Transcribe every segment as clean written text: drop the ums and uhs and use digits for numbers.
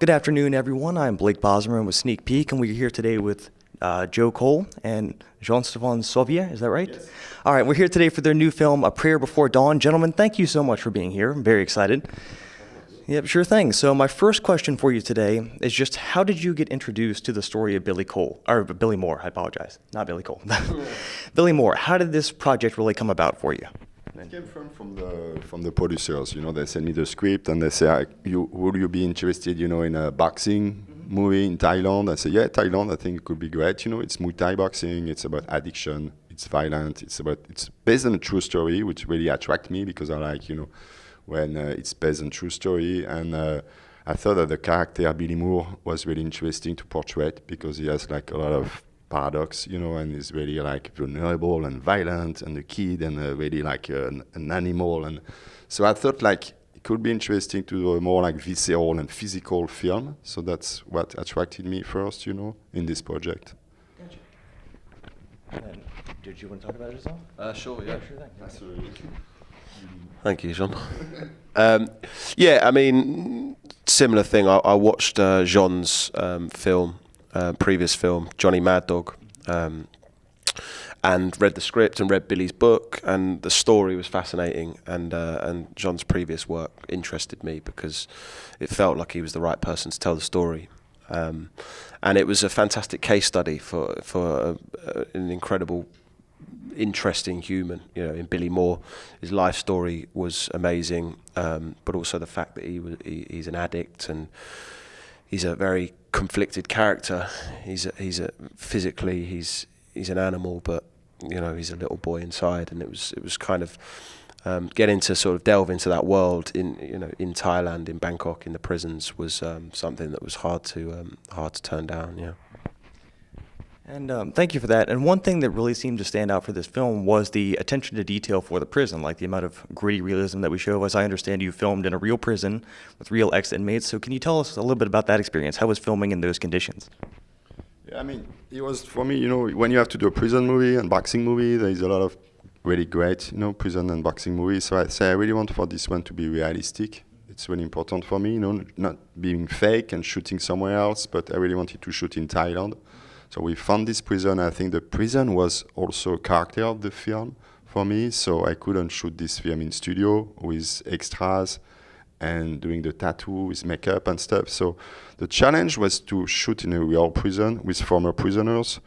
Good afternoon, everyone. I'm Blake Bosman with Sneak Peek, and we're here today with Joe Cole and Jean-Stephane Sauvaire. Is that right? Yes. All right, we're here today for their new film, A Prayer Before Dawn. Gentlemen, thank you so much for being here. I'm very excited. Yep, sure thing. So my first question for you today is just how did you get introduced to the story of Billy Moore, I apologize, not Billy Cole. Billy Moore, how did this project really come about for you? It came from the producers. You know, they sent me the script and they say, would you be interested, in a boxing movie in Thailand? I say, yeah, Thailand, I think it could be great. It's Muay Thai boxing. It's about addiction. It's violent. It's based on a true story, which really attracted me because I like, when it's based on true story. And I thought that the character Billy Moore was really interesting to portray because he has like a lot of paradox, and is really like vulnerable and violent and a kid and really like an animal. And so I thought like it could be interesting to do a more like visceral and physical film. So that's what attracted me first, in this project. Gotcha. And did you want to talk about it as well? Sure, yeah. Sure thing. Absolutely. Thank you, Jean. Yeah, I mean, similar thing. I watched Jean's previous film, Johnny Mad Dog, and read the script and read Billy's book, and the story was fascinating. And Jean's previous work interested me because it felt like he was the right person to tell the story. And it was a fantastic case study for an incredible, interesting human, in Billy Moore. His life story was amazing, but also the fact that he's an addict and he's a very conflicted character. He's physically he's an animal, but he's a little boy inside, and it was kind of getting to sort of delve into that world in Thailand, in Bangkok, in the prisons was something that was hard to turn down. Yeah. And thank you for that. And one thing that really seemed to stand out for this film was the attention to detail for the prison, like the amount of gritty realism that we show. As I understand, you filmed in a real prison with real ex-inmates. So can you tell us a little bit about that experience? How was filming in those conditions? Yeah, I mean, it was for me, when you have to do a prison movie and boxing movie, there is a lot of really great, prison and boxing movies. So I say I really want for this one to be realistic. It's really important for me, not being fake and shooting somewhere else, but I really wanted to shoot in Thailand. So we found this prison. I think the prison was also a character of the film for me. So I couldn't shoot this film in studio with extras and doing the tattoo with makeup and stuff. So the challenge was to shoot in a real prison with former prisoners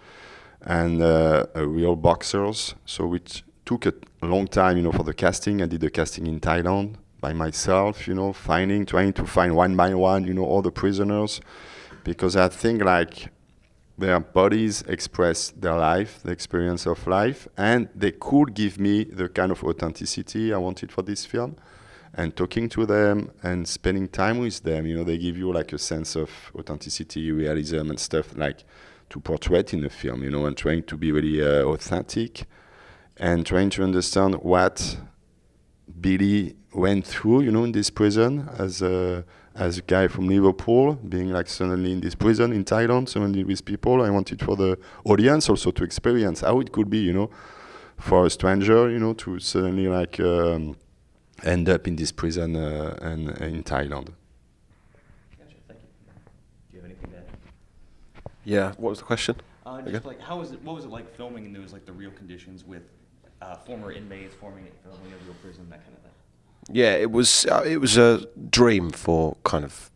and real boxers. So it took a long time, for the casting. I did the casting in Thailand by myself, trying to find one by one, all the prisoners, because I think like their bodies express their life, the experience of life, and they could give me the kind of authenticity I wanted for this film. And talking to them and spending time with them, they give you like a sense of authenticity, realism and stuff like to portray it in the film, and trying to be really authentic and trying to understand what Billy went through, in this prison as a guy from Liverpool, being like suddenly in this prison in Thailand, suddenly with people. I wanted for the audience also to experience how it could be, for a stranger, to suddenly like end up in this prison and in Thailand. Gotcha, thank you. Do you have anything to add? Yeah. What was the question? Just like what was it like filming in those like the real conditions with former inmates, filming in a real prison, that kind of thing? Yeah, it was a dream for kind of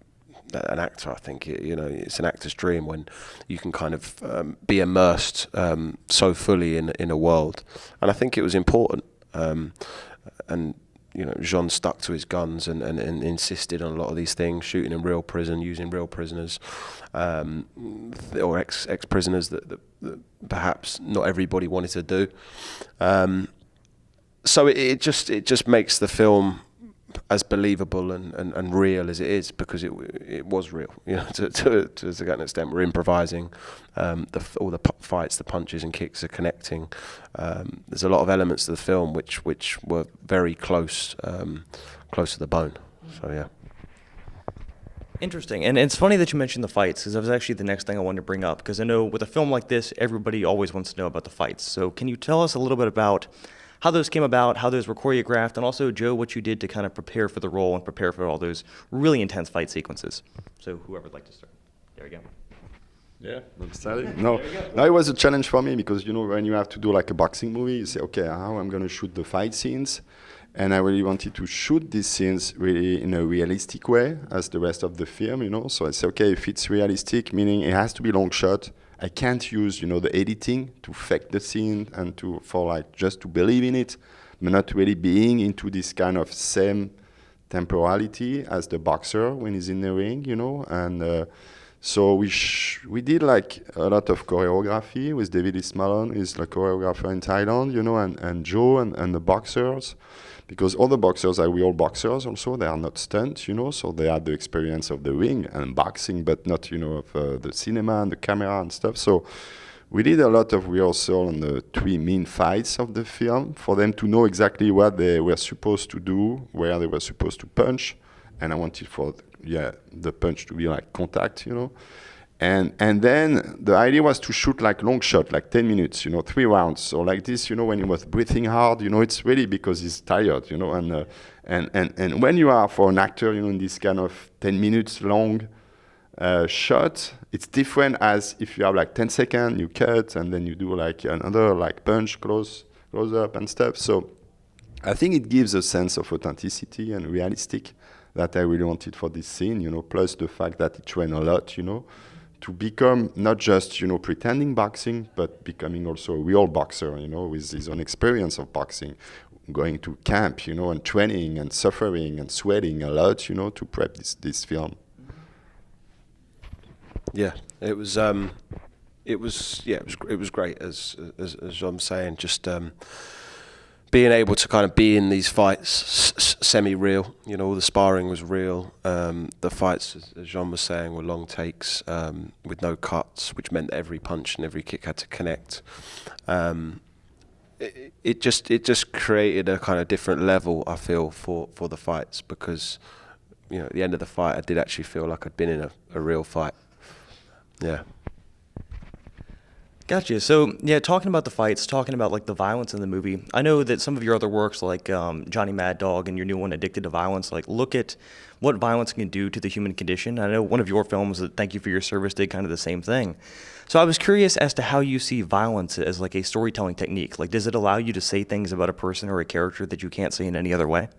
an actor. I think it's an actor's dream when you can kind of be immersed so fully in a world, and I think it was important. And Jean stuck to his guns and insisted on a lot of these things, shooting in real prison, using real prisoners, or ex-prisoners that perhaps not everybody wanted to do. So it just makes the film as believable and real as it is, because it was real, to a certain extent. We're improvising, all the fights, the punches and kicks are connecting. There's a lot of elements to the film which were very close to the bone. So yeah. Interesting. And it's funny that you mentioned the fights, because that was actually the next thing I wanted to bring up, because I know with a film like this, everybody always wants to know about the fights. So can you tell us a little bit about how those came about, how those were choreographed, and also, Joe, what you did to kind of prepare for the role and prepare for all those really intense fight sequences. So whoever would like to start. There we go. Yeah, I'm starting. No, it was a challenge for me because, you know, when you have to do like a boxing movie, you say, okay, how I'm going to shoot the fight scenes. And I really wanted to shoot these scenes really in a realistic way as the rest of the film, you know. So I said, okay, if it's realistic, meaning it has to be long shot. I can't use, you know, the editing to fake the scene and for like just to believe in it, but not really being into this kind of same temporality as the boxer when he's in the ring, you know. And so we did like a lot of choreography with David Ismailon, who's the choreographer in Thailand, you know, and Joe and the boxers. Because all the boxers are real boxers also, they are not stunt, you know, so they had the experience of the ring and boxing, but not, you know, of the cinema and the camera and stuff. So we did a lot of rehearsal on the 3 main fights of the film for them to know exactly what they were supposed to do, where they were supposed to punch. And I wanted for, the punch to be like contact, you know. And then the idea was to shoot like long shot, like 10 minutes, you know, 3 rounds. So like this, you know, when he was breathing hard, you know, it's really because he's tired, you know. And when you are for an actor, you know, in this kind of 10 minutes long shot, it's different as if you have like 10 seconds, you cut, and then you do like another like punch, close up and stuff. So I think it gives a sense of authenticity and realistic that I really wanted for this scene, you know, plus the fact that it trained a lot, you know, to become not just, you know, pretending boxing, but becoming also a real boxer, you know, with his own experience of boxing, going to camp, you know, and training and suffering and sweating a lot, you know, to prep this film. Yeah, it was great as I'm saying, just being able to kind of be in these fights semi-real, you know, all the sparring was real. The fights, as Jean was saying, were long takes with no cuts, which meant every punch and every kick had to connect. It just created a kind of different level, I feel, for the fights, because, you know, at the end of the fight, I did actually feel like I'd been in a real fight. Yeah. Gotcha. So, yeah, talking about the fights, talking about like the violence in the movie, I know that some of your other works, like Johnny Mad Dog and your new one, Addicted to Violence, like look at what violence can do to the human condition. I know one of your films, Thank You for Your Service, did kind of the same thing. So I was curious as to how you see violence as like a storytelling technique. Like, does it allow you to say things about a person or a character that you can't say in any other way?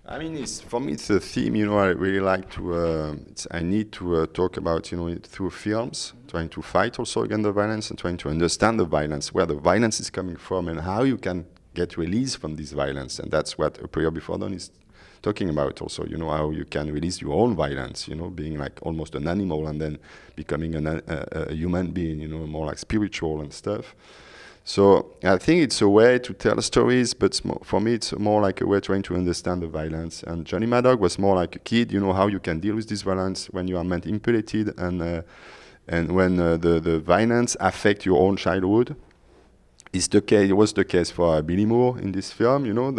I mean, for me, it's a theme, you know, I really like to, I need to talk about, you know, it through films, trying to fight also against the violence and trying to understand the violence, where the violence is coming from and how you can get released from this violence. And that's what A Prayer Before Dawn is talking about also, you know, how you can release your own violence, you know, being like almost an animal and then becoming a human being, you know, more like spiritual and stuff. So I think it's a way to tell stories, but for me it's more like a way trying to understand the violence. And Johnny Mad Dog was more like a kid, you know, how you can deal with this violence when you are manipulated and when the violence affect your own childhood. It was the case for Billy Moore in this film, you know,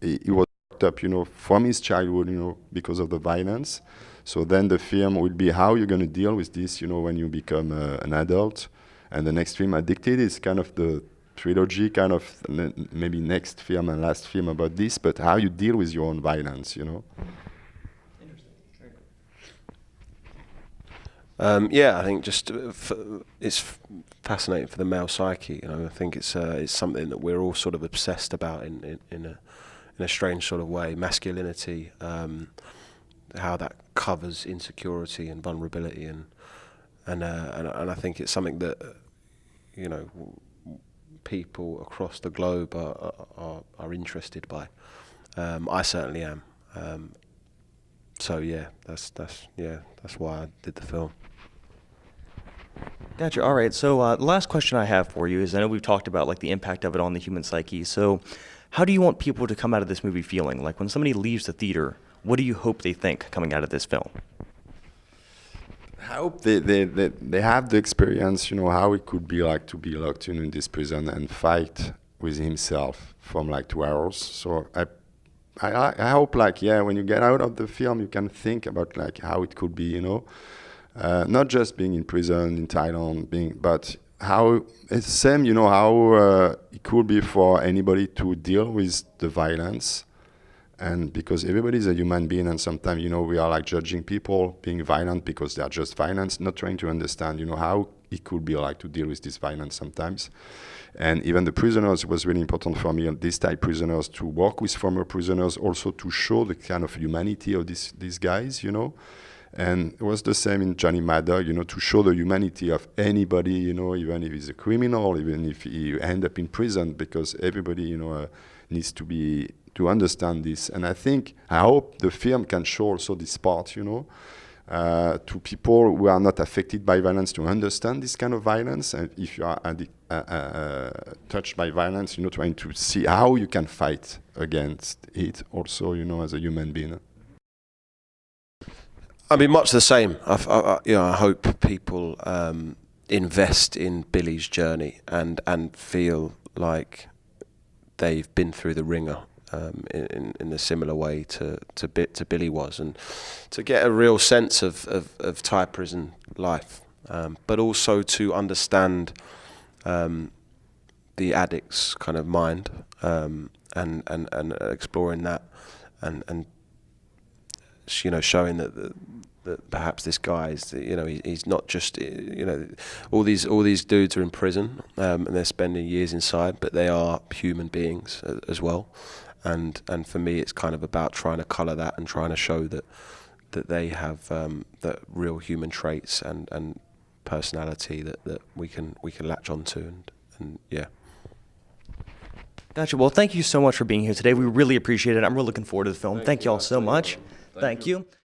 he was fucked up, you know, from his childhood, you know, because of the violence. So then the film will be how you're going to deal with this, you know, when you become an adult. And the next film, Addicted, is kind of the trilogy, kind of maybe next film and last film about this, but how you deal with your own violence, you know. Yeah, I think just it's fascinating for the male psyche. You know, I think it's something that we're all sort of obsessed about in a strange sort of way. Masculinity, how that covers insecurity and vulnerability, and I think it's something that, you know, people across the globe are interested by. I certainly am. So yeah, that's why I did the film. Gotcha. All right. So the last question I have for you is, I know we've talked about like the impact of it on the human psyche. So how do you want people to come out of this movie feeling? Like when somebody leaves the theater, what do you hope they think coming out of this film? I hope they have the experience, you know, how it could be like to be locked in this prison and fight with himself from like 2 hours. So I hope, like, yeah, when you get out of the film, you can think about like how it could be, you know, not just being in prison in Thailand, but how it's the same, you know, how it could be for anybody to deal with the violence. And because everybody is a human being, and sometimes, you know, we are like judging people being violent because they are just violent, not trying to understand, you know, how it could be like to deal with this violence sometimes. And even the prisoners, it was really important for me, these type prisoners, to work with former prisoners, also to show the kind of humanity of these guys, you know. And it was the same in Johnny Mad Dog, you know, to show the humanity of anybody, you know, even if he's a criminal, even if he end up in prison, because everybody, you know, needs to understand this. And I hope the film can show also this part, you know, to people who are not affected by violence, to understand this kind of violence. And if you are touched by violence, you know, trying to see how you can fight against it also, you know, as a human being. I mean, much the same. You know, I hope people invest in Billy's journey and feel like they've been through the ringer in a similar way to Billy was, and to get a real sense of Thai prison life, but also to understand the addict's kind of mind, and exploring that, and you know, showing that perhaps this guy is, you know, he's not just, you know, all these dudes are in prison, and they're spending years inside, but they are human beings as well. And for me, it's kind of about trying to colour that and trying to show that they have that real human traits and personality that we can latch onto, and yeah. Gotcha. Well, thank you so much for being here today. We really appreciate it. I'm really looking forward to the film. Thank you all so much. Thank you.